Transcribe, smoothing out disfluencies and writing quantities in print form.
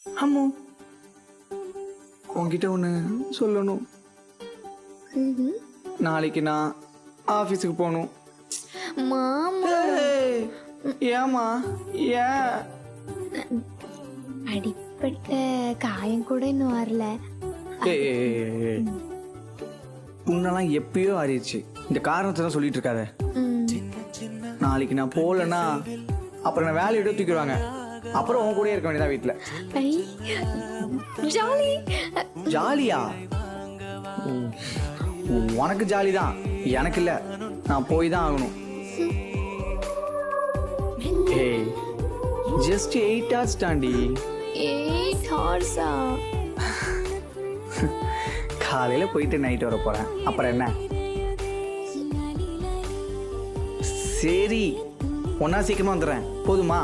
அம்மு உன்கிட்ட ஒன்று சொல்லணும். நாளைக்கு நான் ஆஃபீஸுக்கு போகணும். மாமா ஏமா ஏன்? அடிப்பட்ட காயம் கூட இன்னும் வரல. புண்ணெல்லாம் எப்பயோ ஆறிடுச்சு. இந்த காரணத்தை தான் சொல்லிட்டு இருக்காத. நாளைக்கு நான் போகலன்னா அப்புறம் நான் வேலையை விட தூக்கிடுவாங்க. அப்புறம் உன் கூட இருக்க வேண்டியதான் வீட்டில். ஜாலி. ஜாலியா? உனக்கு ஜாலி தான், எனக்கு இல்லை. நான் போய் தான் ஆகணும். ஏய் ஜஸ்ட் 8 hours தாண்டி. 8 hours? காலையில போயிட்டு நைட் வர போறேன். அப்புறம் என்ன? சரி ஒன்னா சீக்கிரமா வந்துடுறேன். போதுமா?